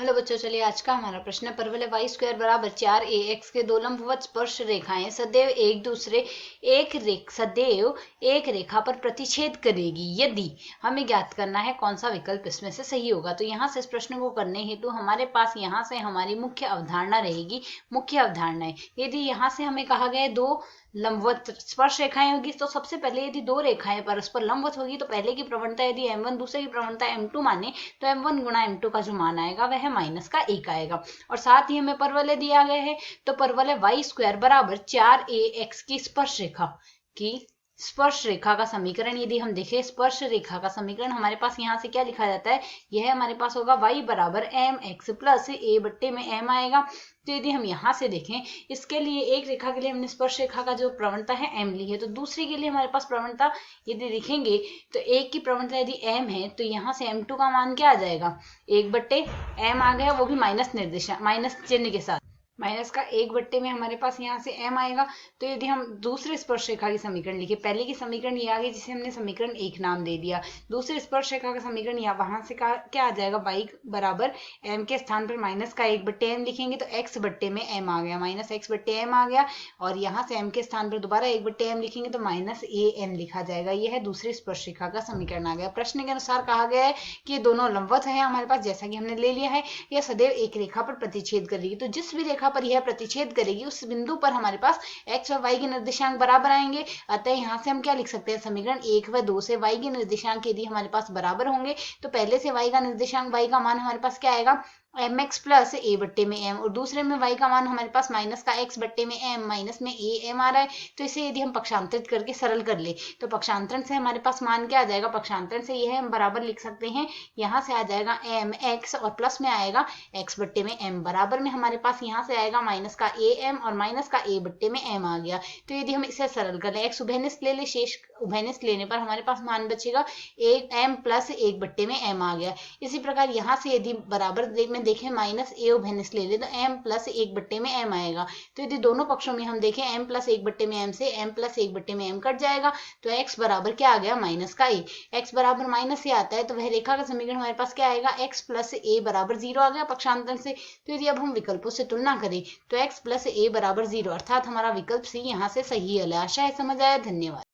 Hello बच्चों, चलिए आज का हमारा प्रश्न परवलय वाई स्क्वायर बराबर 4ax के दो लंबवत स्पर्श रेखाएं सदैव एक रेखा पर प्रतिच्छेद करेगी यदि हमें ज्ञात करना है कौन सा विकल्प इसमें से सही होगा। तो यहाँ से इस प्रश्न को करने हेतु हमारे पास यहाँ से हमारी मुख्य अवधारणा रहेगी। मुख्य अवधारणाएं, यदि यहाँ से हमें कहा गया है दो लंबवत स्पर्श रेखाएं होगी, तो सबसे पहले यदि दो रेखाएं परस्पर लंबवत होगी तो पहले की प्रवणता यदि m1 दूसरे की प्रवणता m2 माने तो m1 गुणा m2 का जो मान आएगा वह माइनस का 1 आएगा। और साथ ही हमें परवलय दिया गया है, तो परवलय वाई स्क्वायर बराबर 4ax की स्पर्श रेखा का समीकरण यदि हम देखें, स्पर्श रेखा का समीकरण हमारे पास यहाँ से क्या लिखा जाता है, यह हमारे पास होगा y बराबर mx प्लस a बट्टे में m आएगा। तो यदि हम यहाँ से देखें, इसके लिए एक रेखा के लिए हमने स्पर्श रेखा का जो प्रवणता है m ली है, तो दूसरी के लिए हमारे पास प्रवणता यदि लिखेंगे तो एक की प्रवणता यदि m है तो यहाँ से m2 का मान क्या आ जाएगा, 1 बट्टे m आ गया, वो भी माइनस चिन्ह के साथ। माइनस का 1 बट्टे में हमारे पास यहाँ से m आएगा। तो यदि हम दूसरे स्पर्श रेखा की समीकरण लिखे, पहले की समीकरण ये आ गई जिसे हमने समीकरण 1 नाम दे दिया। दूसरे स्पर्श रेखा का समीकरण यहाँ वहां से क्या आ जाएगा, y बराबर m के स्थान पर माइनस का 1 बट्टे m लिखेंगे तो x बट्टे में m आ गया, माइनस x बट्टे m आ गया। और यहाँ से m के स्थान पर दोबारा 1 बट्टे m लिखेंगे तो माइनस am लिखा जाएगा। यह है दूसरी स्पर्श रेखा का समीकरण आ गया। प्रश्न के अनुसार कहा गया है कि ये दोनों लंबवत है हमारे पास, जैसा कि हमने ले लिया है, यह सदैव एक रेखा पर प्रतिच्छेद करेगी। तो जिस भी रेखा पर यह प्रतिच्छेद करेगी उस बिंदु पर हमारे पास x और y के निर्देशांक बराबर आएंगे। अतः यहाँ से हम क्या लिख सकते हैं, समीकरण 1 व 2 से y के निर्देशांक यदि हमारे पास बराबर होंगे तो पहले से y का निर्देशांक, y का मान हमारे पास क्या आएगा, mx प्लस a बट्टे में m, और दूसरे में y का मान हमारे पास माइनस का x बट्टे में m, माइनस में a m आ रहा है। तो इसे यदि हम पक्षांतरित करके सरल कर ले तो पक्षांतरण से हमारे पास मान क्या आ जाएगा, पक्षांतरण से यह हम बराबर लिख सकते हैं, यहाँ से आ जाएगा mx और प्लस में आएगा x बट्टे में m, बराबर में हमारे पास यहाँ से आएगा माइनस का am और माइनस का a बट्टे में m आ गया। तो यदि हम इसे सरल कर ले, x उभयनिष्ठ ले ले, शेष उभयनिष्ठ लेने पर हमारे पास मान बचेगा m प्लस 1 बट्टे में m आ गया। इसी प्रकार यहाँ से यदि बराबर में देखें, माइनस a उभयनिष्ठ ले ले तो m प्लस 1 बट्टे में m आएगा। तो यदि दोनों पक्षों में हम देखें, m प्लस 1 बट्टे में m से m प्लस 1 बट्टे में m कट जाएगा तो x बराबर क्या आ गया, माइनस का a। x बराबर माइनस a आता है तो वह रेखा का समीकरण हमारे पास क्या आएगा, x प्लस a बराबर 0 आ गया पक्षांतरण से। तो यदि अब हम विकल्पों से तुलना करें तो x प्लस a बराबर 0, अर्थात हमारा विकल्प सी यहाँ से सही है। आशा है समझ आया। धन्यवाद।